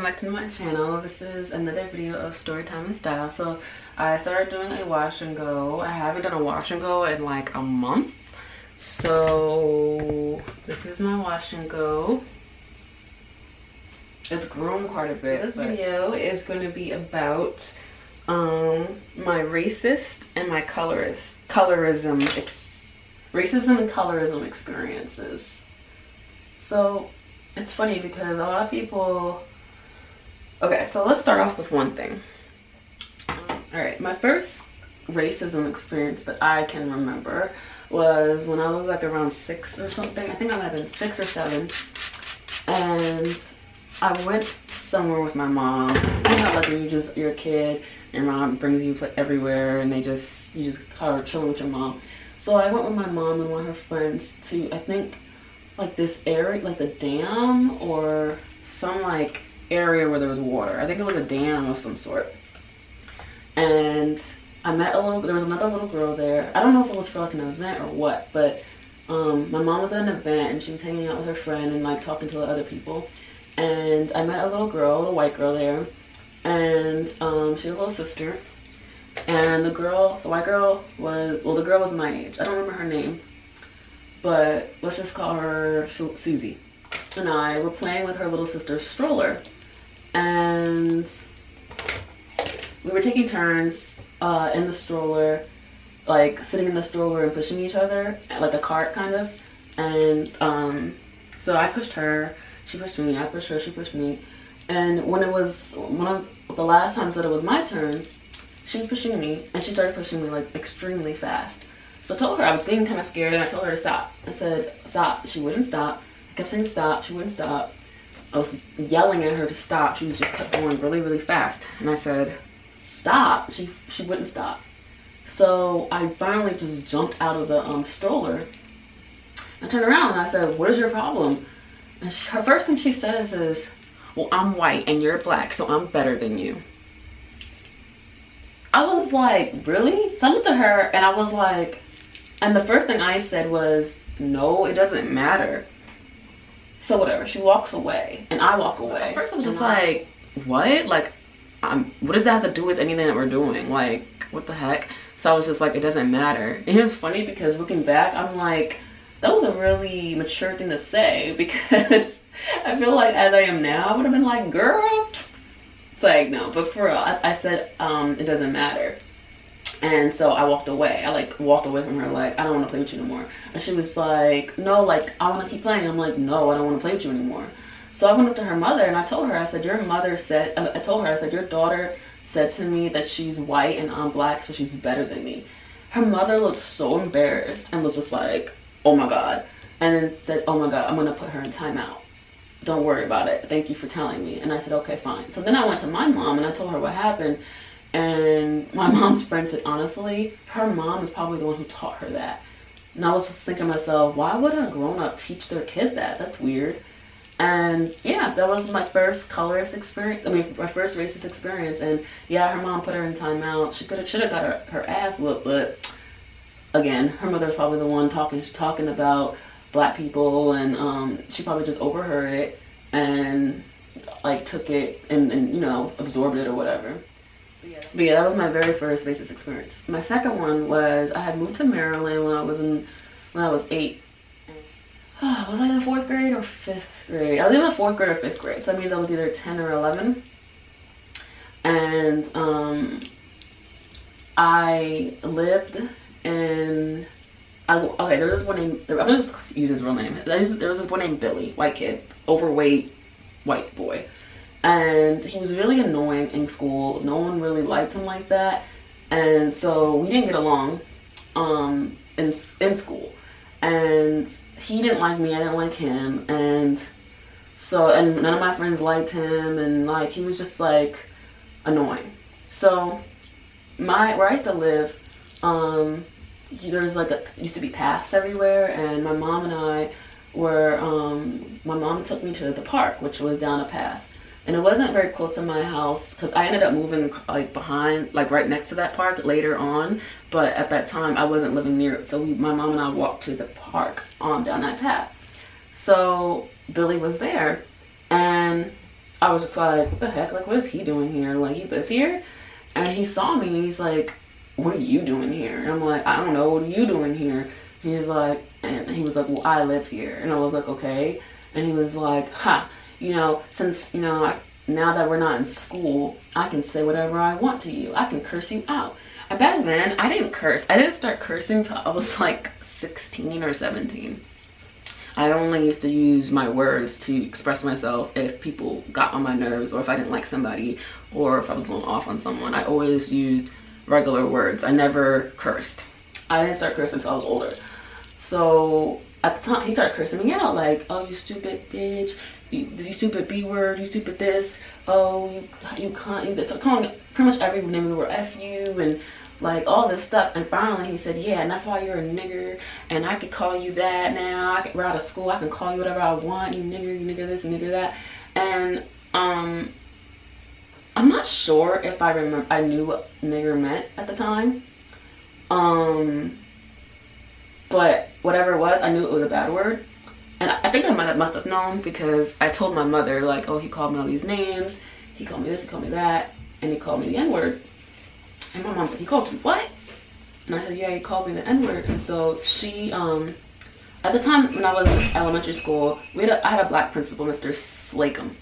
back to my channel. This is another video of story time and style. So I started doing a wash and go. I haven't done a wash and go in like a month. So this is my wash and go. It's grown quite a bit. So this video is going to be about my racist and my colorism experiences. So it's funny because a lot of people... Okay, so let's start off with one thing. Alright, my first racism experience that I can remember was when I was like around 6 or something. I think I might have been 6 or 7. And I went somewhere with my mom. You know, like when you're a kid and your mom brings you everywhere and you just kind of chilling with your mom. So I went with my mom and one of her friends to, I think, like this area, like the dam or some like area where there was water. I think it was a dam of some sort. And I met there was another little girl there. I don't know if it was for like an event or what, but my mom was at an event and she was hanging out with her friend and like talking to the other people. And I met a little white girl there, and she was a little sister. And the white girl was, well, the girl was my age. I don't remember her name, but let's just call her Susie. And I were playing with her little sister's stroller, and we were taking turns in the stroller, like sitting in the stroller and pushing each other, like a cart kind of. And so I pushed her, she pushed me, I pushed her, she pushed me. And when it was one of the last times that it was my turn, she was pushing me, and she started pushing me like extremely fast. So I told her, I was getting kind of scared, and I told her to stop. I said, stop. She wouldn't stop. I kept saying stop. She wouldn't stop. I was yelling at her to stop. She just kept going really, really fast. And I said, stop. She wouldn't stop. So I finally just jumped out of the stroller. I turned around and I said, what is your problem? And her first thing she says is, well, I'm white and you're black, so I'm better than you. I was like, really? So I looked at her and I was like, and the first thing I said was, no, it doesn't matter. So whatever, she walks away and I walk away. At first I was just like, what? Like, what does that have to do with anything that we're doing? Like, what the heck? So I was just like, it doesn't matter. And it was funny because looking back, I'm like, that was a really mature thing to say, because I feel like as I am now, I would have been like, girl. It's like, no, but for real, I said, it doesn't matter. And so I walked away. I like walked away from her like, I don't want to play with you anymore. And she was like, no, like, I want to keep playing. I'm like, no, I don't want to play with you anymore. So I went up to her mother and I told her, I said, your daughter said to me that she's white and I'm black, so she's better than me. Her mother looked so embarrassed and was just like, oh my God. And then said, oh my God, I'm going to put her in timeout. Don't worry about it. Thank you for telling me. And I said, okay, fine. So then I went to my mom and I told her what happened. And my mom's friend said, honestly, her mom is probably the one who taught her that. And I was just thinking to myself, why would a grown-up teach their kid that? That's weird. And yeah, that was my first colorist experience. I mean, my first racist experience. And yeah, her mom put her in timeout. She should have got her ass whooped. But again, her mother's probably the one talking about black people, and she probably just overheard it and like took it and you know, absorbed it or whatever. But yeah, that was my very first racist experience. My second one was I had moved to Maryland when I was 8. Was I in the 4th grade or 5th grade? I was in the 4th grade or 5th grade. So that means I was either 10 or 11. And I lived in... okay, there was one named... I'm gonna just use his real name. There was this one named Billy, white kid, overweight, white boy. And he was really annoying in school. No one really liked him like that. And so we didn't get along in school. And he didn't like me, I didn't like him. And so, and none of my friends liked him. And like, he was just like annoying. So where I used to live, there's like used to be paths everywhere. And my mom and I were, my mom took me to the park, which was down a path. And it wasn't very close to my house because I ended up moving like behind, like right next to that park later on. But at that time I wasn't living near it. So my mom and I walked to the park down that path. So Billy was there, and I was just like, what the heck? Like, what is he doing here? Like, he lives here? And he saw me and he's like, what are you doing here? And I'm like, I don't know, what are you doing here? He's like, and he was like, well, I live here. And I was like, okay. And he was like, you know, since, you know, now that we're not in school, I can say whatever I want to you. I can curse you out. And back then, I didn't curse. I didn't start cursing till I was like 16 or 17. I only used to use my words to express myself if people got on my nerves, or if I didn't like somebody, or if I was going off on someone. I always used regular words. I never cursed. I didn't start cursing until I was older. So at the time, he started cursing me out, like, oh, you stupid bitch, you stupid B word, you stupid this, oh, you can't, you, so calling pretty much every name in the world, F you, and like all this stuff. And finally he said, yeah, and that's why you're a nigger, and I could call you that now. We're out of school, I can call you whatever I want, you nigger this, you nigger that. And I'm not sure if I knew what nigger meant at the time. But whatever it was, I knew it was a bad word. And I think I must have known, because I told my mother, like, oh, he called me all these names, he called me this, he called me that, and he called me the N-word. And my mom said, he called you what? And I said, yeah, he called me the N-word. And so she, at the time when I was in elementary school, I had a black principal, Mr. Slacum.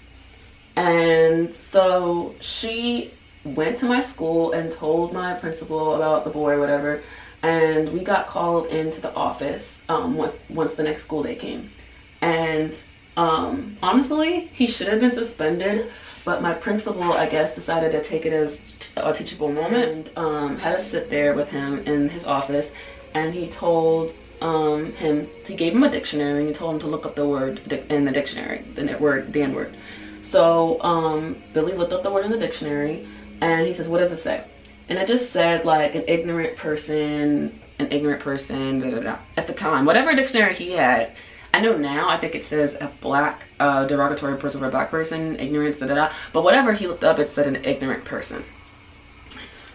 And so she went to my school and told my principal about the boy or whatever. And we got called into the office once the next school day came. And honestly, he should have been suspended, but my principal, I guess, decided to take it as a teachable moment, and had us sit there with him in his office, and he told he gave him a dictionary, and he told him to look up the word in the dictionary, the N-word. So Billy looked up the word in the dictionary, and he says, what does it say? And it just said, like, an ignorant person, da, da, da. At the time, whatever dictionary he had. I know now, I think it says a black, derogatory person for a black person, ignorance, da, da, da. But whatever he looked up, it said an ignorant person.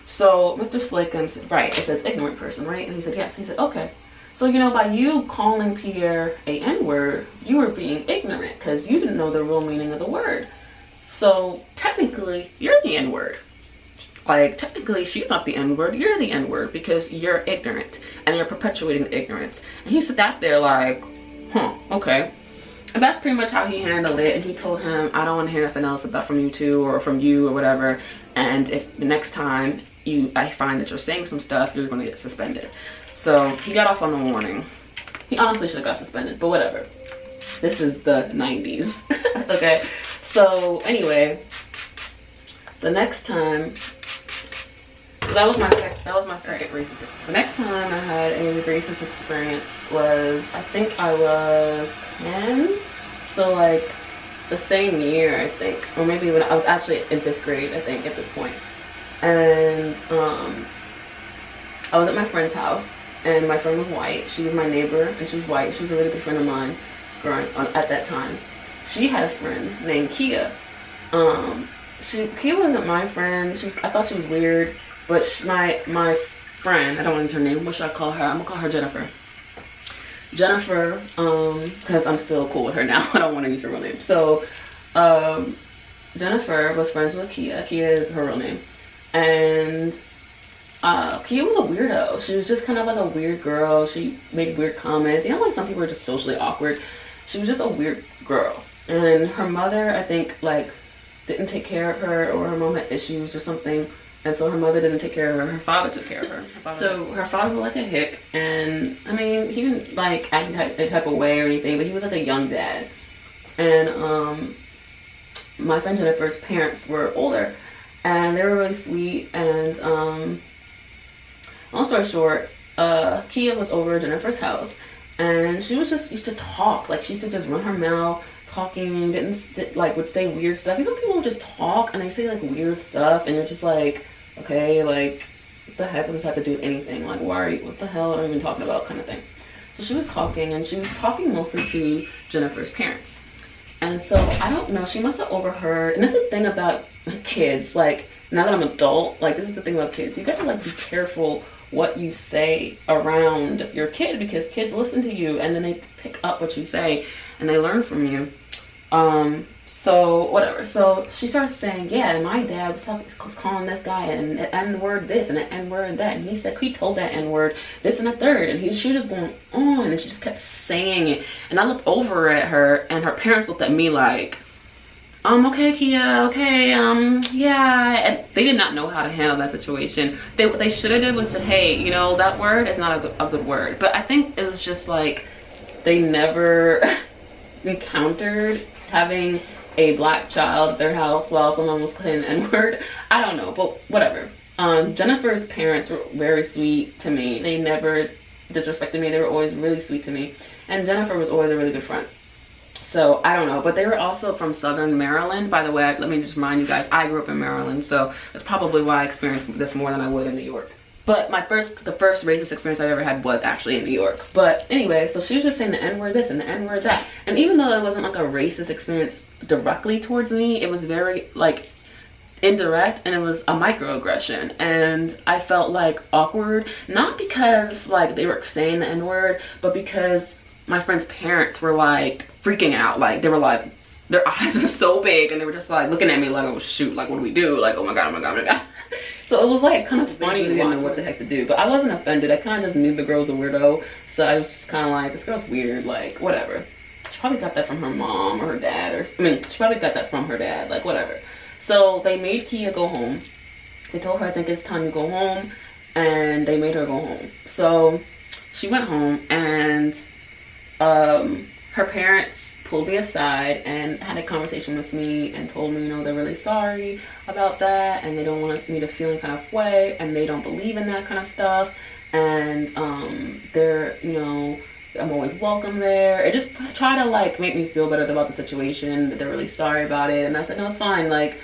So Mr. Slacum said, right, it says ignorant person, right? And he said, yes. He said, okay. So, you know, by you calling Pierre a N-word, you were being ignorant, because you didn't know the real meaning of the word. So technically, you're the N-word. Like, technically, she's not the N-word, you're the N-word, because you're ignorant, and you're perpetuating the ignorance. And he sat there like, huh, okay. And that's pretty much how he handled it. And he told him, I don't want to hear nothing else about from you two, or from you, or whatever. And if the next time I find that you're saying some stuff, you're going to get suspended. So he got off on the warning. He honestly should have got suspended, but whatever. This is the 90s. Okay, so anyway, the next time, so that was my second racist. The next time I had a racist experience was, I think I was 10, so like the same year, I think, or maybe when I was actually in 5th grade, I think, at this point. And I was at my friend's house, and my friend was white. She was my neighbor, and she was white. She was a really good friend of mine at that time. She had a friend named Kia. Kia wasn't my friend. I thought she was weird. But my friend, I don't want to use her name. What should I call her? I'm gonna call her Jennifer. Jennifer, because I'm still cool with her now. I don't want to use her real name. So, Jennifer was friends with Kia. Kia is her real name. And Kia was a weirdo. She was just kind of like a weird girl. She made weird comments. You know, like some people are just socially awkward. She was just a weird girl. And her mother, I think, like, didn't take care of her, or her mom had issues or something. And so her mother didn't take care of her. Her father took care of her. So her father was like a hick. And, I mean, he didn't, like, act any type of way or anything. But he was like a young dad. And my friend Jennifer's parents were older. And they were really sweet. And long story short, Kia was over at Jennifer's house. And she was just used to talk. Like, she used to just run her mouth, talking, would say weird stuff. You know, people just talk and they say, like, weird stuff. And you're just like, okay, like, what the heck does this have to do with anything? Like, what the hell are you even talking about, kind of thing. So she was talking, and she was talking mostly to Jennifer's parents. And so, I don't know, she must have overheard. And this is the thing about kids, like, now that I'm an adult, like, this is the thing about kids. You got to, like, be careful what you say around your kid, because kids listen to you and then they pick up what you say and they learn from you. So whatever. So she started saying, yeah, my dad was calling this guy an N-word this and an N-word that, and he said he told that N-word this and a third, and she was just going on, and she just kept saying it. And I looked over at her, and her parents looked at me like, okay, Kia, okay, yeah. And they did not know how to handle that situation. What they should have did was said, hey, you know, that word is not a good word. But I think it was just like they never encountered having a black child at their house while someone was saying the N-word. I don't know, but whatever. Jennifer's parents were very sweet to me. They never disrespected me. They were always really sweet to me. And Jennifer was always a really good friend. So I don't know, but they were also from Southern Maryland. By the way, let me just remind you guys, I grew up in Maryland, so that's probably why I experienced this more than I would in New York. But the first racist experience I ever had was actually in New York. But anyway, so she was just saying the N-word this and the N-word that. And even though it wasn't like a racist experience directly towards me, it was very like indirect, and it was a microaggression. And I felt like awkward, not because like they were saying the N-word, but because my friend's parents were like freaking out. Like they were like, their eyes were so big, and they were just like looking at me like, oh shoot, like what do we do? Like, oh my god, oh my god, oh my god. So it was like kind of funny. They didn't know what the heck to do, but I wasn't offended. I kind of just knew the girl was a weirdo, so I was just kind of like, this girl's weird, like whatever. She probably got that from her mom or her dad, or I mean, she probably got that from her dad, like whatever. So they made Kia go home. They told her, I think it's time to go home, and they made her go home. So she went home, and her parents pulled me aside and had a conversation with me and told me, you know, they're really sorry about that, and they don't want me to feel any kind of way, and they don't believe in that kind of stuff, and they're, you know, I'm always welcome there. It just try to like make me feel better about the situation, that they're really sorry about it. And I said, no, it's fine, like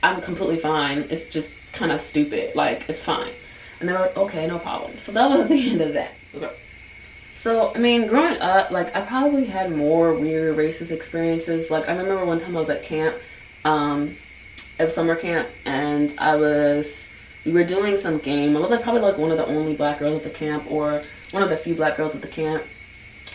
I'm completely fine, it's just kind of stupid, like it's fine. And they were like, okay, no problem. So that was the end of that. Okay. So, I mean, growing up, like, I probably had more weird racist experiences. Like, I remember one time I was at camp, at summer camp, and we were doing some game. I was, like, probably, like, one of the only black girls at the camp, or one of the few black girls at the camp.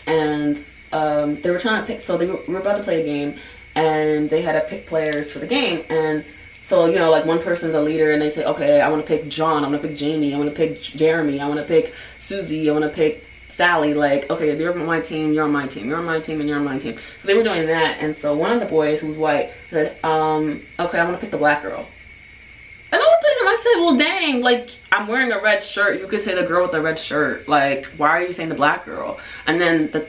And they were trying to pick, so we were about to play a game, and they had to pick players for the game. And so, you know, like, one person's a leader, and they say, okay, I want to pick John, I want to pick Jamie, I want to pick Jeremy, I want to pick Susie, I want to pick Sally, like, okay, you're on my team, you're on my team, you're on my team, and you're on my team. So they were doing that, and so one of the boys who was white said, okay, I'm gonna pick the black girl. And I looked at him, I said, well, dang, like, I'm wearing a red shirt. You could say the girl with the red shirt. Like, why are you saying the black girl? And then the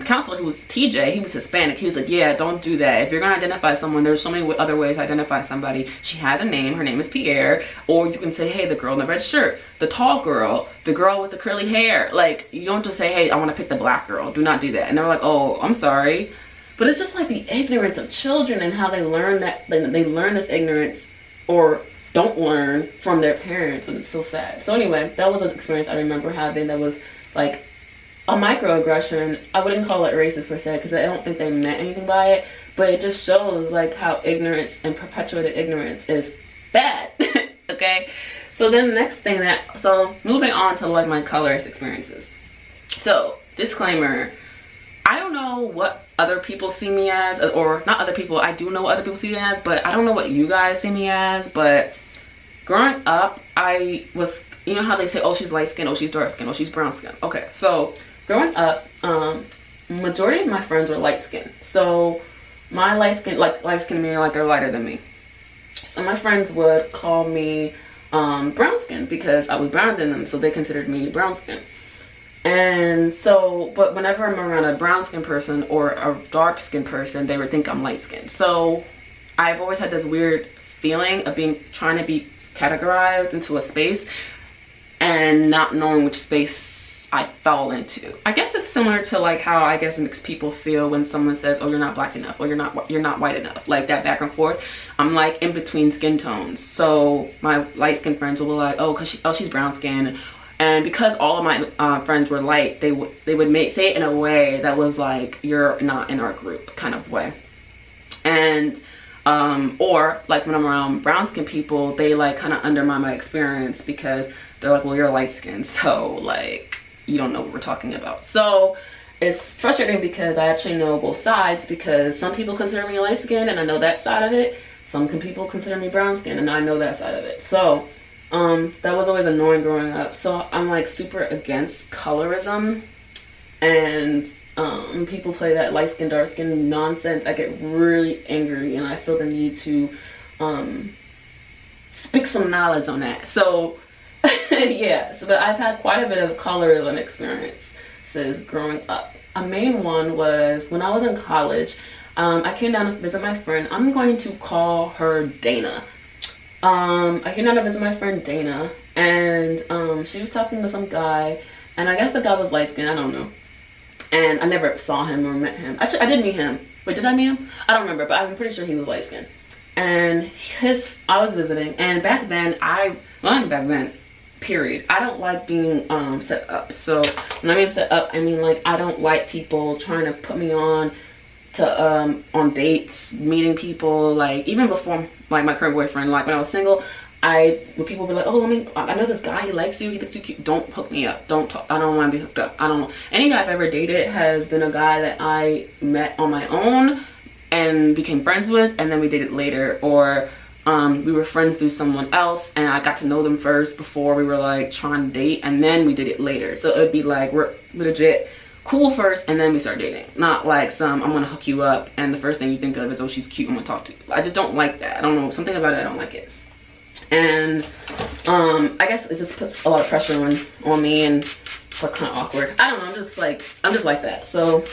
counselor, who was TJ, he was Hispanic. He was like, yeah, don't do that. If you're gonna identify someone, there's so many other ways to identify somebody. She has a name, her name is Pierre. Or you can say, hey, the girl in the red shirt, the tall girl, the girl with the curly hair. Like, you don't just say, hey, I wanna pick the black girl. Do not do that. And they were like, oh, I'm sorry. But it's just like the ignorance of children and how they learn that, they learn this ignorance, or don't learn from their parents, and it's so sad. So anyway, that was an experience I remember having that was like a microaggression. I wouldn't call it racist per se, because I don't think they meant anything by it, but it just shows like how ignorance and perpetuated ignorance is bad. Okay, so then the next thing so moving on to like my colorist experiences. So disclaimer, I don't know what other people see me as, or not other people, I do know what other people see me as, but I don't know what you guys see me as. But growing up, I was, you know how they say, oh, she's light skin, oh, she's dark skin, oh, she's brown skin. Okay, so growing up, majority of my friends were light skin. So my light skin meaning like they're lighter than me. So my friends would call me brown skin because I was browner than them, so they considered me brown skin. And so, but whenever I'm around a brown skin person or a dark skin person, they would think I'm light skinned. So I've always had this weird feeling of trying to be categorized into a space and not knowing which space I fell into. I guess it's similar to like how I guess mixed people feel when someone says, oh, you're not black enough, or you're not white enough, like that back and forth. I'm like in between skin tones. So my light skin friends will be like, oh, she's brown skin. And because all of my friends were light, they would say it in a way that was like, you're not in our group kind of way. And or like when I'm around brown skin people, they like kind of undermine my experience because they're like, well, you're light skinned, so like you don't know what we're talking about. So it's frustrating because I actually know both sides, because some people consider me light skinned and I know that side of it. Some people consider me brown skinned and I know that side of it. So that was always annoying growing up. So I'm like super against colorism, and people play that light skin, dark skin nonsense. I get really angry and I feel the need to speak some knowledge on that. So yeah, so but I've had quite a bit of colorism experiences growing up. A main one was when I was in college. I came down to visit my friend. I'm going to call her Dana. I came down to visit my friend Dana, and she was talking to some guy, and I guess the guy was light skinned, I don't know. And I never saw him or met him. Actually, I did meet him. Wait, did I meet him? I don't remember, but I'm pretty sure he was light skinned. And I was visiting, and back then, not back then, period, I don't like being set up. So when I mean set up, I mean like I don't like people trying to put me on to on dates, meeting people. Like even before like my current boyfriend, like when I was single, when people be like, oh, I know this guy, he likes you, he thinks you cute, don't hook me up, don't talk, I don't want to be hooked up. I don't know. Any guy I've ever dated has been a guy that I met on my own and became friends with, and then we dated later, or we were friends through someone else and I got to know them first before we were like trying to date, and then we did it later. So it would be like we're legit cool first and then we start dating, not like I'm gonna hook you up and the first thing you think of is, oh, she's cute, I'm gonna talk to you. I just don't like that. I don't know, something about it, I don't like it. And I guess it just puts a lot of pressure on me, and it's like kind of awkward. I don't know, I'm just like that. So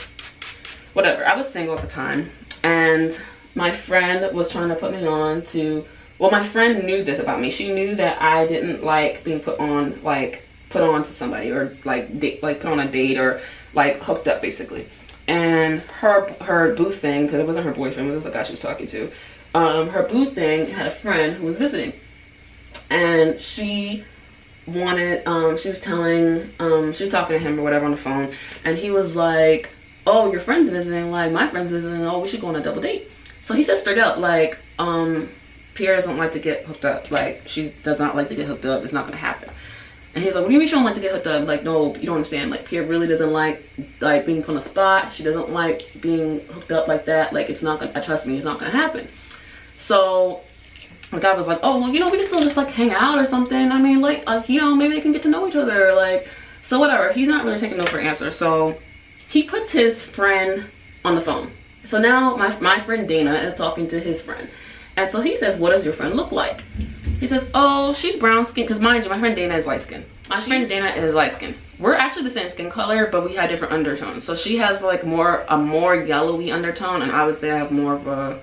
whatever, I was single at the time, and my friend was trying to put me on to, well, my friend knew this about me. She knew that I didn't like being put on to somebody, or like put on a date, or like hooked up basically. And her boo thing, because it wasn't her boyfriend, it was just the guy she was talking to. Her boo thing had a friend who was visiting, and she wanted, she was talking to him or whatever on the phone, and he was like, oh, your friend's visiting, like my friend's visiting, oh, we should go on a double date. So he said straight up, like, Pierre doesn't like to get hooked up. Like, she does not like to get hooked up. It's not gonna happen. And he's like, what do you mean she don't like to get hooked up? Like, no, you don't understand. Like, Pierre really doesn't like being put on a spot. She doesn't like being hooked up like that. Like, it's not gonna, trust me, it's not gonna happen. So the guy was like, oh, well, we can still just like hang out or something. I mean, like, maybe they can get to know each other. Like, so whatever. He's not really taking no for an answer. So he puts his friend on the phone. So now my friend Dana is talking to his friend. And so he says, what does your friend look like? He says, oh, she's brown skin. Because mind you, my friend Dana is light skin. My friend Dana is light skin. We're actually the same skin color, but we had different undertones. So she has like a more yellowy undertone, and I would say I have more of a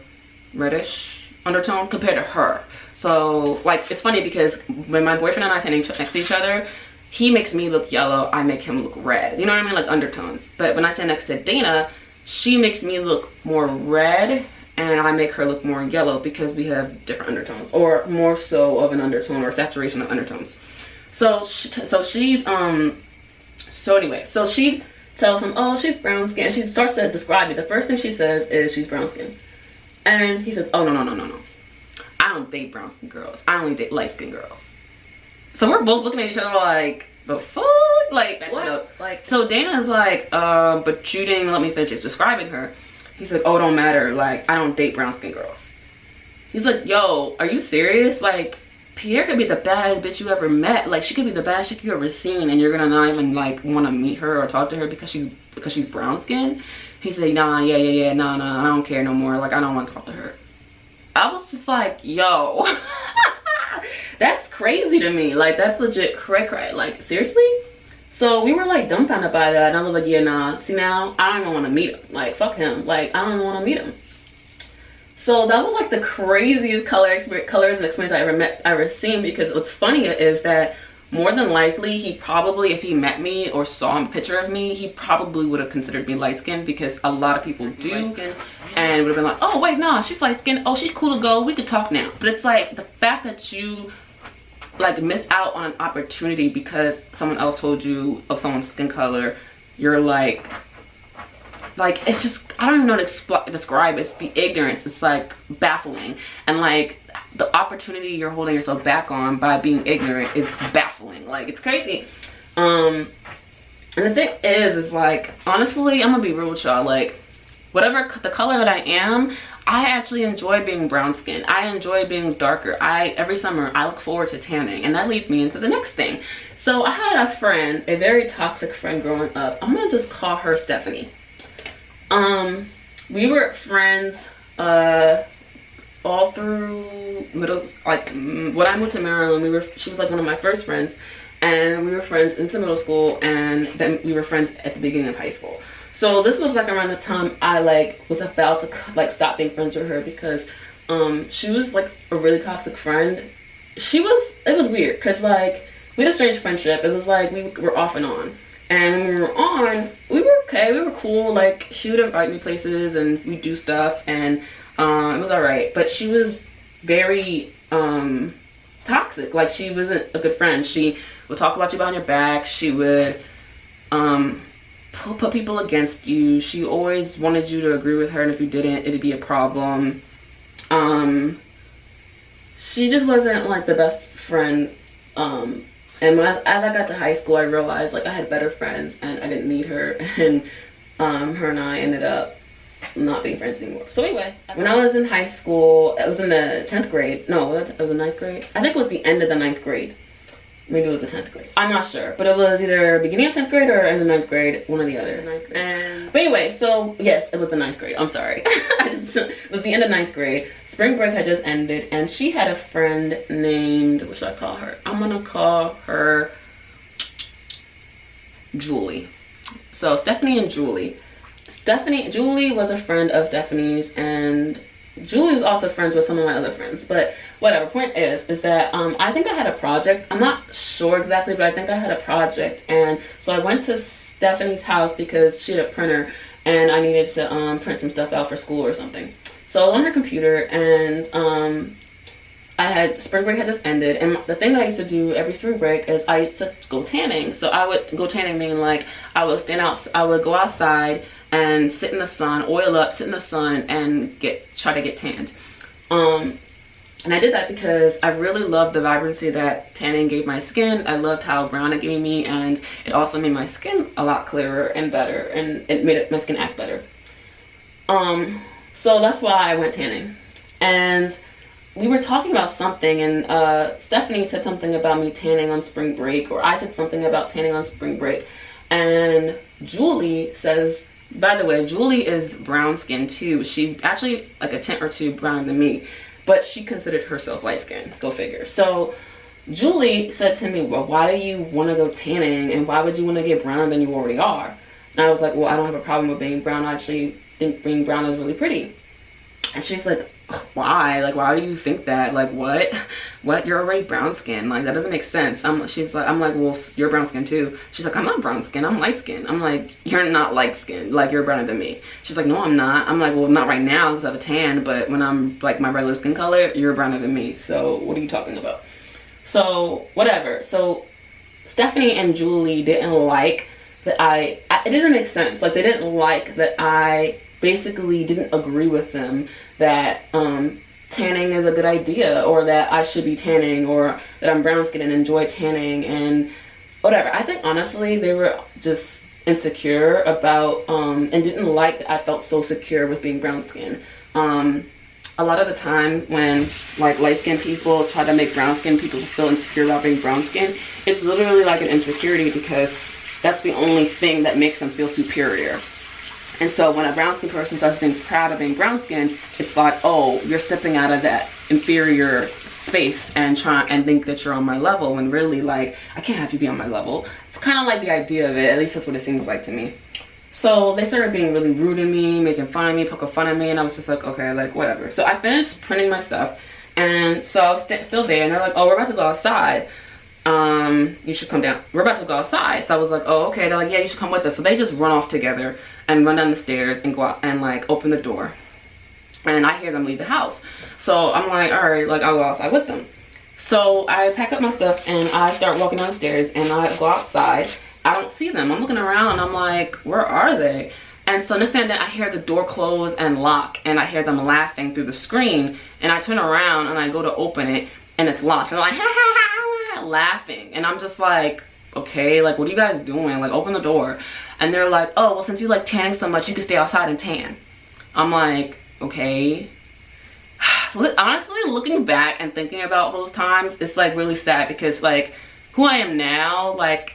reddish undertone compared to her. So like, it's funny because when my boyfriend and I stand next to each other, he makes me look yellow, I make him look red. You know what I mean? Like undertones. But when I stand next to Dana, she makes me look more red and I make her look more yellow because we have different undertones, or more so of an undertone or saturation of undertones. So she tells him, oh, she's brown skin. And she starts to describe it. The first thing she says is she's brown skin. And he says, oh, no. I don't date brown skin girls. I only date light skin girls. So we're both looking at each other like, the fuck? Like, what? Like, so Dana's like, but you didn't let me finish describing her. He's like, oh, it don't matter. Like, I don't date brown skin girls. He's like, yo, are you serious? Like, Pierre could be the baddest bitch you ever met. Like, she could be the baddest chick you ever seen, and you're gonna not even like want to meet her or talk to her because she's brown skin. He said, nah, yeah, nah, I don't care no more. Like, I don't want to talk to her. I was just like, yo, that's crazy to me. Like, that's legit cray. Like, seriously? So we were like dumbfounded by that, and I was like, yeah, nah. See, now I don't even want to meet him. Like, fuck him. Like, I don't even want to meet him. So that was like the craziest colorism experience I ever seen, because what's funny is that more than likely he probably, if he met me or saw a picture of me, he probably would have considered me light skinned, because a lot of people do, and would have been like, oh wait, nah, she's light skinned, oh, she's cool to go, we could talk now. But it's like the fact that you like miss out on an opportunity because someone else told you of someone's skin color, you're like it's just, I don't even know how to describe it. It's the ignorance. It's like baffling, and like the opportunity you're holding yourself back on by being ignorant is baffling. Like, it's crazy. And the thing is like, honestly, I'm gonna be real with y'all, like, whatever the color that I am, I actually enjoy being brown skinned. I enjoy being darker. Every summer I look forward to tanning, and that leads me into the next thing. So I had a friend, a very toxic friend growing up. I'm gonna just call her Stephanie. We were friends all through middle, like when I moved to Maryland, she was like one of my first friends, and we were friends into middle school, and then we were friends at the beginning of high school. So this was like around the time I like was about to like stop being friends with her, because she was like a really toxic friend. It was weird because like we had a strange friendship. It was like we were off and on. And when we were on, we were okay, we were cool. Like she would invite me places and we'd do stuff, and it was alright. But she was very toxic. Like she wasn't a good friend. She would talk about you behind your back. She would put people against you. She always wanted you to agree with her, and if you didn't, it'd be a problem. She just wasn't like the best friend. And as I got to high school, I realized like I had better friends and I didn't need her, and her and I ended up not being friends anymore. So anyway, when I was in high school, it was in the 10th grade. No, it was the 9th grade. I think it was the end of the 9th grade. Maybe it was the 10th grade. I'm not sure, but it was either beginning of 10th grade or in the 9th grade, one or the other. But anyway, so yes, it was the 9th grade. I'm sorry. It was the end of 9th grade. Spring break had just ended, and she had a friend named, what should I call her? I'm gonna call her Julie. So Stephanie and Julie. Julie was a friend of Stephanie's, and Julie was also friends with some of my other friends, but whatever. Point is that I think I had a project. I'm not sure exactly, but I think I had a project, and so I went to Stephanie's house because she had a printer, and I needed to print some stuff out for school or something. So I was on her computer, and spring break had just ended, and the thing that I used to do every spring break is I used to go tanning. So I would go tanning, meaning like I would go outside and sit in the sun, oil up, sit in the sun, and try to get tanned. And I did that because I really loved the vibrancy that tanning gave my skin. I loved how brown it gave me, and it also made my skin a lot clearer and better, and it made my skin act better. So that's why I went tanning. And we were talking about something, and Stephanie said something about me tanning on spring break, or I said something about tanning on spring break. And Julie says, by the way, Julie is brown skinned too. She's actually like a tint or two browner than me, but she considered herself light skinned. Go figure. So Julie said to me, well, why do you want to go tanning, and why would you want to get browner than you already are? And I was like, well, I don't have a problem with being brown. I actually think being brown is really pretty. And she's like, why? Like, why do you think that? Like, what? You're already brown skin. Like, that doesn't make sense. I'm like, well, you're brown skin too. She's like, I'm not brown skin. I'm light skin. I'm like, you're not light skin. Like, you're browner than me. She's like, no, I'm not. I'm like, well, not right now because I have a tan, but when I'm like my regular skin color, you're browner than me. So what are you talking about? So whatever. So Stephanie and Julie didn't like that it doesn't make sense. Like, they didn't like that I basically didn't agree with them that tanning is a good idea, or that I should be tanning, or that I'm brown skin and enjoy tanning and whatever. I think honestly they were just insecure about and didn't like that I felt so secure with being brown skin. A lot of the time when like light skinned people try to make brown skinned people feel insecure about being brown skin, it's literally like an insecurity because that's the only thing that makes them feel superior. And so when a brown skin person starts being proud of being brown skin, it's like, oh, you're stepping out of that inferior space and think that you're on my level, when really, like, I can't have you be on my level. It's kind of like the idea of it. At least that's what it seems like to me. So they started being really rude to me, making fun of me, poking fun at me, and I was just like, okay, like, whatever. So I finished printing my stuff, and so I was still there, and they're like, oh, we're about to go outside. You should come down. We're about to go outside. So I was like, oh, okay. They're like, yeah, you should come with us. So they just run off together and run down the stairs and go out and like open the door, and I hear them leave the house. So I'm like, all right, like, I'll go outside with them. So I pack up my stuff and I start walking down the stairs, and I go outside. I don't see them. I'm looking around and I'm like, where are they? And so next thing I hear the door close and lock, and I hear them laughing through the screen, and I turn around and I go to open it and it's locked. And they're like, ha ha ha, laughing, and I'm just like, okay, like what are you guys doing? Like open the door. And they're like, oh, well, since you like tanning so much, you can stay outside and tan. I'm like, okay. Honestly, looking back and thinking about those times, it's like really sad because like who I am now, like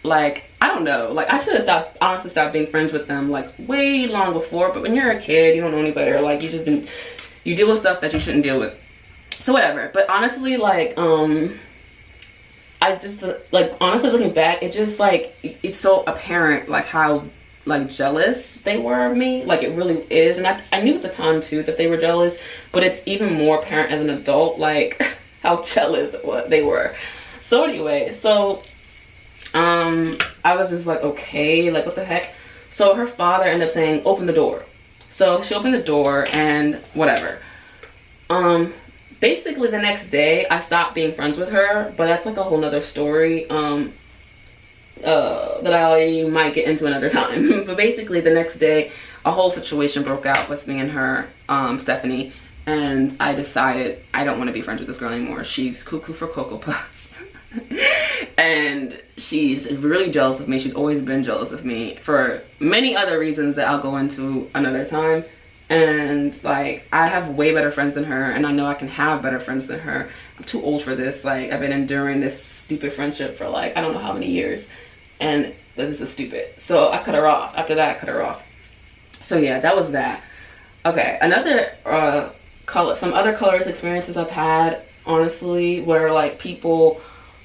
I don't know, like I should have honestly stopped being friends with them like way long before. But when you're a kid, you don't know any better. Like you deal with stuff that you shouldn't deal with. So whatever. But honestly, like I just like honestly looking back, it just like it's so apparent like how like jealous they were of me. Like it really is. And I knew at the time too that they were jealous, but it's even more apparent as an adult like how jealous they were. So anyway, so I was just like, okay, like what the heck. So her father ended up saying open the door. So she opened the door and whatever. Basically the next day I stopped being friends with her, but that's like a whole nother story that I might get into another time. But basically the next day a whole situation broke out with me and her, Stephanie, and I decided I don't want to be friends with this girl anymore. She's cuckoo for Cocoa Puffs. And she's really jealous of me. She's always been jealous of me for many other reasons that I'll go into another time. And like I have way better friends than her, and I know I can have better friends than her. I'm too old for this. Like I've been enduring this stupid friendship for like I don't know how many years, and this is stupid. So I cut her off. After that I cut her off. So yeah, that was that. Okay, another some other colors experiences I've had, honestly, where like people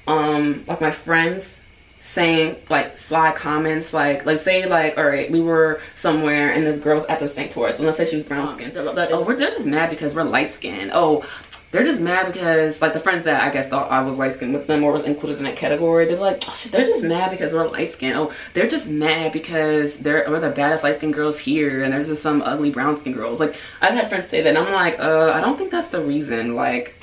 like my friends saying like sly comments, like say like, all right, we were somewhere and this girl's at the stank towards, and let's say she was brown skinned. Oh, they're just mad because we're light skinned. Oh, they're just mad because like the friends that I guess thought I was light skinned with them or was included in that category, they're like, oh shit, they're just mad because we're light skinned. Oh, they're just mad because we're the baddest light skinned girls here and there's just some ugly brown skinned girls. Like I've had friends say that, and I'm like, I don't think that's the reason. Like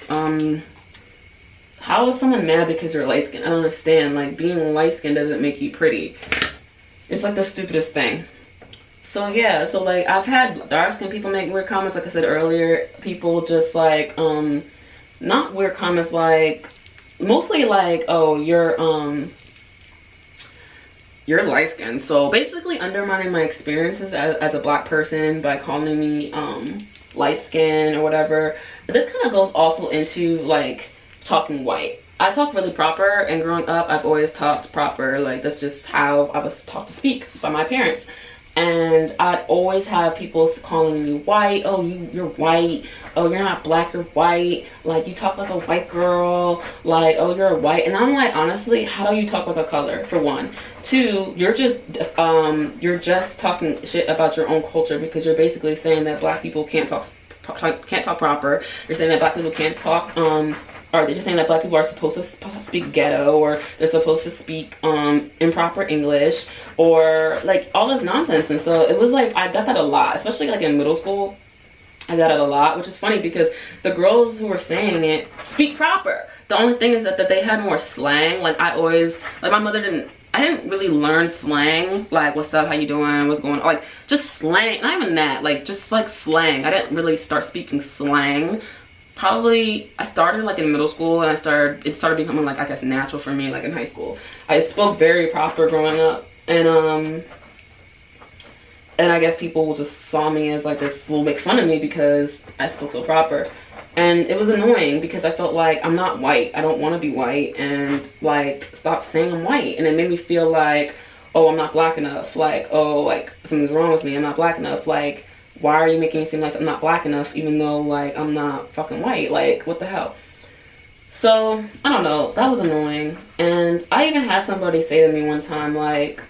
how is someone mad because you're light skinned? I don't understand. Like being light skinned doesn't make you pretty. It's like the stupidest thing. So yeah, so like I've had dark skinned people make weird comments, like I said earlier. People just like not weird comments, like mostly like, oh, you're light skinned. So basically undermining my experiences as a black person by calling me light skinned or whatever. But this kind of goes also into like talking white. I talk really proper, and growing up I've always talked proper. Like that's just how I was taught to speak by my parents. And I'd always have people calling me white. Oh, you're white. Oh, you're not black, you're white. Like you talk like a white girl. Like, oh, you're a white. And I'm like, honestly, how do you talk like a color, for one? Two, you're just talking shit about your own culture, because you're basically saying that black people can't talk proper. You're saying that black people can't talk or they're just saying that black people are supposed to speak ghetto, or they're supposed to speak improper English, or like all this nonsense. And so it was like I got that a lot, especially like in middle school. I got it a lot, which is funny because the girls who were saying it speak proper. The only thing is that they had more slang. Like I always, like my mother I didn't really learn slang, like what's up, how you doing, what's going on, like just slang. Not even that, like just like slang. I didn't really start speaking slang. Probably I started like in middle school, and it started becoming like I guess natural for me like in high school. I spoke very proper growing up, and I guess people just saw me as like this little make fun of me because I spoke so proper. And it was annoying because I felt like I'm not white. I don't want to be white, and like stop saying I'm white. And it made me feel like, oh, I'm not black enough. Like, oh, like something's wrong with me. I'm not black enough. Like, why are you making it seem like I'm not black enough even though like I'm not fucking white? Like, what the hell? So I don't know, that was annoying. And I even had somebody say to me one time, like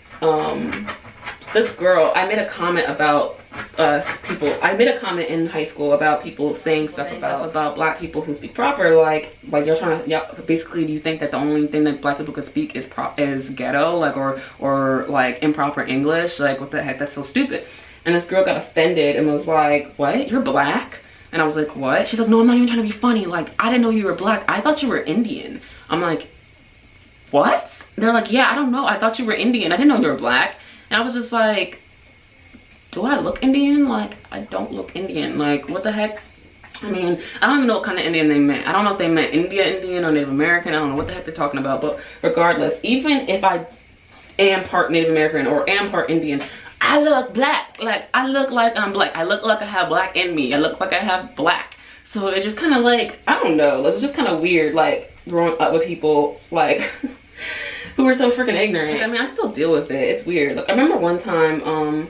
this girl, I made a comment about I made a comment in high school about people saying stuff about black people who speak proper, like you're trying to, yeah, basically do you think that the only thing that black people could speak is ghetto, like or like improper English? Like what the heck, that's so stupid. And this girl got offended and was like, what, you're black? And I was like, what? She's like, no, I'm not even trying to be funny. Like, I didn't know you were black. I thought you were Indian. I'm like, what? They're like, yeah, I don't know. I thought you were Indian. I didn't know you were black. And I was just like, do I look Indian? Like, I don't look Indian. Like, what the heck? I mean, I don't even know what kind of Indian they meant. I don't know if they meant Indian or Native American. I don't know what the heck they're talking about. But regardless, even if I am part Native American or am part Indian, I look black. Like, I look like I'm black. I look like I have black in me. I look like I have black. So it's just kind of like, I don't know. It was just kind of weird, like, growing up with people, like, who were so freaking ignorant. I mean, I still deal with it. It's weird. Like, I remember one time, I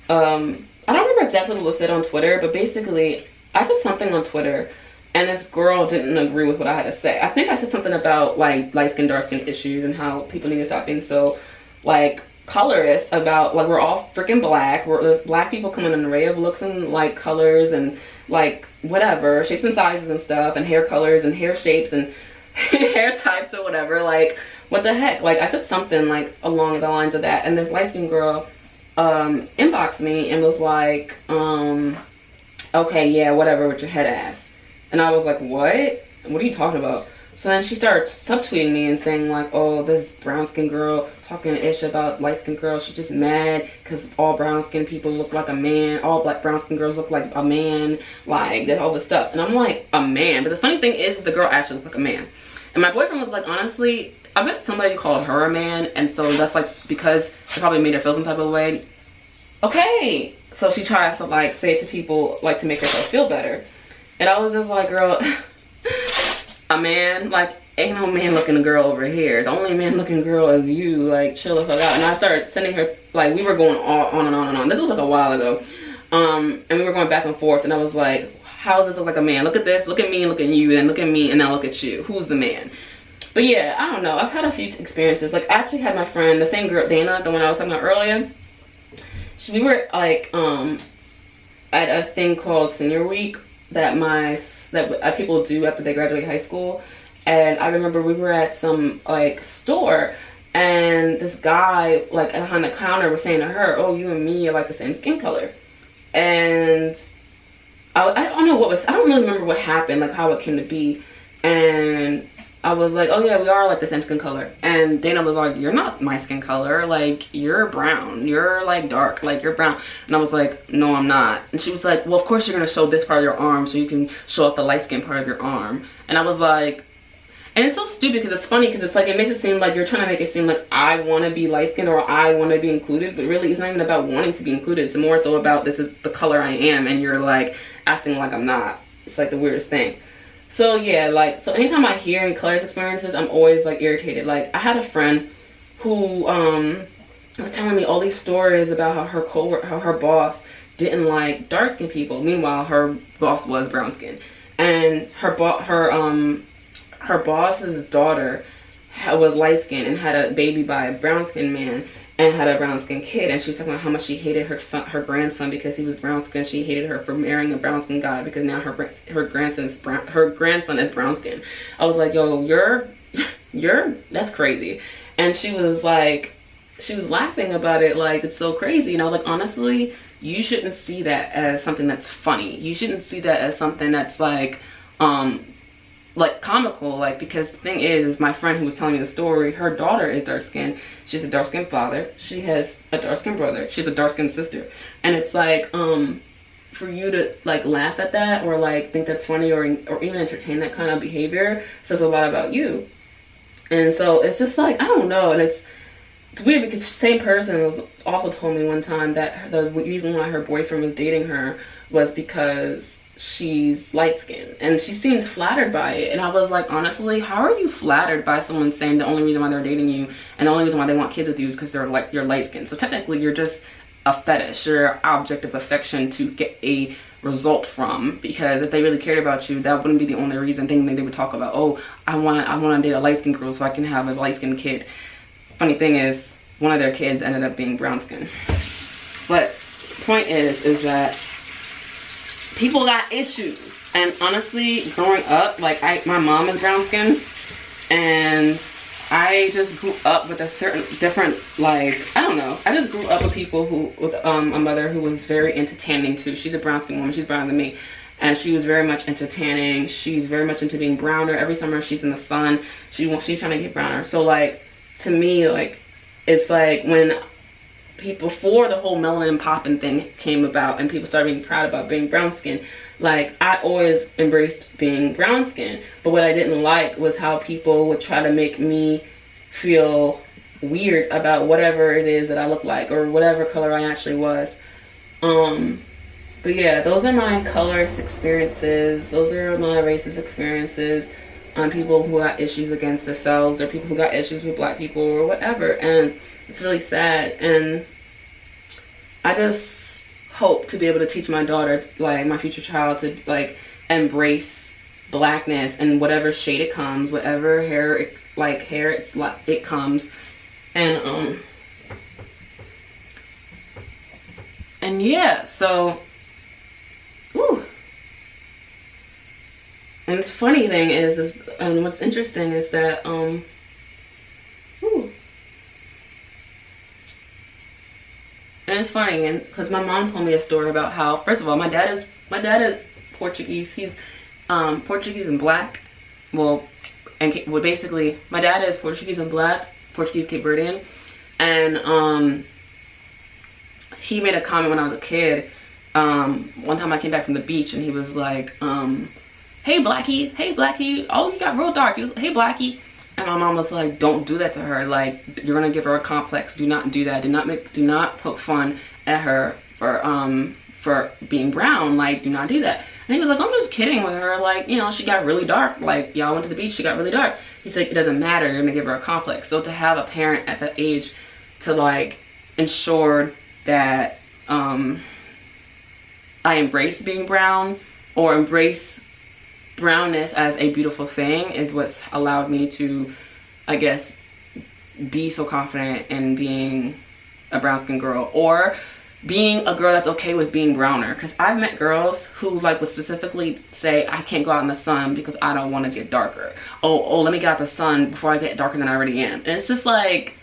don't remember exactly what was said on Twitter, but basically, I said something on Twitter, and this girl didn't agree with what I had to say. I think I said something about, like, light skin, dark skin issues and how people need to stop being so, like, colorist about, like, we're all freaking black. There's black people come in an array of looks and, like, colors and, like, whatever, shapes and sizes and stuff, and hair colors and hair shapes and hair types or whatever. Like, what the heck? Like, I said something, like, along the lines of that, and this light skin girl inboxed me and was like, okay, yeah, whatever with your head ass. And I was like, what? What are you talking about? So then she started subtweeting me and saying like, oh, this brown skin girl talking ish about light skin girls. She's just mad because all brown skin people look like a man. All black brown skin girls look like a man. Like, all this stuff. And I'm like, a man? But the funny thing is the girl actually looked like a man. And my boyfriend was like, honestly, I bet somebody called her a man. And so that's like, because it probably made her feel some type of way. Okay. So she tries to like say it to people like to make herself feel better. And I was just like, girl, a man? Like, ain't no man looking girl over here. The only man looking girl is you. Like, chill the fuck out. And I started sending her, like, we were going on and on and on. This was like a while ago. And we were going back and forth. And I was like, how does this look like a man? Look at this. Look at me and look at you. And look at me and now look at you. Who's the man? But yeah, I don't know. I've had a few experiences. Like, I actually had my friend, the same girl, Dana, the one I was talking about earlier. We were like at a thing called Senior Week that people do after they graduate high school. And I remember we were at some like store, and this guy like behind the counter was saying to her, oh, you and me are like the same skin color. And I don't know I don't really remember what happened, like how it came to be. And I was like, oh yeah, we are like the same skin color. And Dana was like, you're not my skin color. Like, you're brown. You're like dark. Like, you're brown. And I was like, no, I'm not. And she was like, well, of course you're going to show this part of your arm so you can show off the light skin part of your arm. And I was like, and it's so stupid because it's funny because it's like, it makes it seem like you're trying to make it seem like I want to be light skinned or I want to be included. But really, it's not even about wanting to be included. It's more so about this is the color I am. And you're like acting like I'm not. It's like the weirdest thing. So yeah, like, so anytime I hear any colors experiences, I'm always like irritated. Like, I had a friend who was telling me all these stories about how her boss didn't like dark skinned people. Meanwhile, her boss was brown skinned, and her boss's daughter was light skinned and had a baby by a brown skinned man and had a brown skinned kid. And she was talking about how much she hated her grandson because he was brown skinned. She hated her for marrying a brown skinned guy because now her grandson is brown skinned. I was like, yo, that's crazy. And she was laughing about it like it's so crazy. And I was like, honestly, you shouldn't see that as something that's funny. You shouldn't see that as something that's like comical, like, because the thing is my friend who was telling me the story, her daughter is dark skinned. She has a dark skinned father. She has a dark skinned brother. She has a dark skinned sister. And it's like, for you to like laugh at that or like think that's funny or even entertain that kind of behavior says a lot about you. And so it's just like, I don't know. And it's weird because the same person was also told me one time that the reason why her boyfriend was dating her was because she's light skinned, and she seemed flattered by it. And I was like, honestly, how are you flattered by someone saying the only reason why they're dating you and the only reason why they want kids with you is because you're light skinned? So technically you're just a fetish, you're an object of affection to get a result from, because if they really cared about you, that wouldn't be the only reason thing they would talk about. Oh, I want to date a light skinned girl so I can have a light skinned kid. Funny thing is, one of their kids ended up being brown skinned. But the point is that people got issues. And honestly, growing up, like my mom is brown skinned, and I just grew up with a certain different, like, I don't know. I just grew up with people with a mother who was very into tanning too. She's a brown skinned woman. She's browner than me. And she was very much into tanning. She's very much into being browner. Every summer she's in the sun. She's trying to get browner. So like, to me, like, it's like when before the whole melanin popping thing came about and people started being proud about being brown skinned, Like, I always embraced being brown skin, but what I didn't like was how people would try to make me feel weird about whatever it is that I look like or whatever color I actually was. But yeah, those are my colorist experiences. Those are my racist experiences on people who got issues against themselves or people who got issues with black people or whatever. And it's really sad. And I just hope to be able to teach my daughter, like my future child, to like embrace blackness and whatever shade it comes, whatever hair it comes. And yeah, so whew. And this funny thing is and what's interesting is that whew. And it's funny, and because my mom told me a story about how, first of all, my dad is Portuguese. He's Portuguese and black. Well, basically, my dad is Portuguese and black, Portuguese Cape Verdean, and he made a comment when I was a kid. One time I came back from the beach and he was like, hey Blackie, oh, you got real dark, hey Blackie. And my mom was like, don't do that to her, like you're gonna give her a complex, do not do that, do not poke fun at her for being brown, like do not do that. And he was like, I'm just kidding with her, like, you know, she got really dark, like y'all went to the beach, she got really dark. He's like, it doesn't matter, you're gonna give her a complex. So to have a parent at that age to like ensure that I embrace being brown or embrace brownness as a beautiful thing is what's allowed me to, I guess, be so confident in being a brown skin girl or being a girl that's okay with being browner. Because I've met girls who like would specifically say, I can't go out in the sun because I don't want to get darker. Oh, let me get out the sun before I get darker than I already am. And it's just like,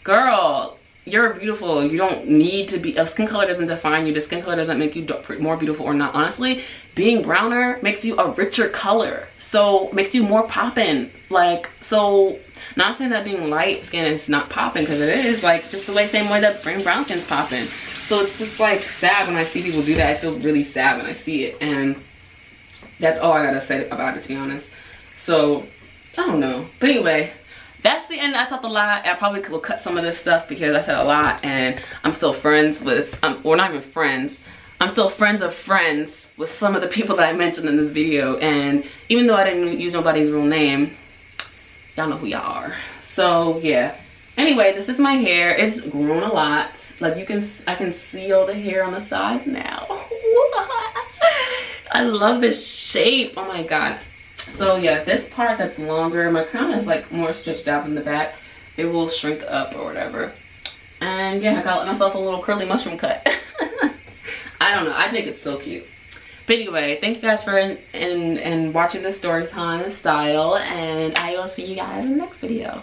girl, you're beautiful. You don't need to be, a skin color doesn't define you. The skin color doesn't make you more beautiful or not. Honestly, being browner makes you a richer color. So makes you more poppin'. Like, so not saying that being light skin is not poppin', because it is, like just the same way that being brown skin's poppin'. So it's just like sad when I see people do that. I feel really sad when I see it. And that's all I gotta say about it, to be honest. So I don't know. But anyway, that's the end. I talked a lot. I probably will cut some of this stuff because I said a lot, and I'm still friends with, or not even friends, I'm still friends of friends with some of the people that I mentioned in this video. And even though I didn't use nobody's real name, y'all know who y'all are. So yeah. Anyway, this is my hair. It's grown a lot. Like I can see all the hair on the sides now. I love this shape. Oh my god. So yeah, this part that's longer, my crown is like more stretched out in the back. It will shrink up or whatever. And yeah, I got myself a little curly mushroom cut. I don't know, I think it's so cute. But anyway, thank you guys for watching this story time style, and I will see you guys in the next video.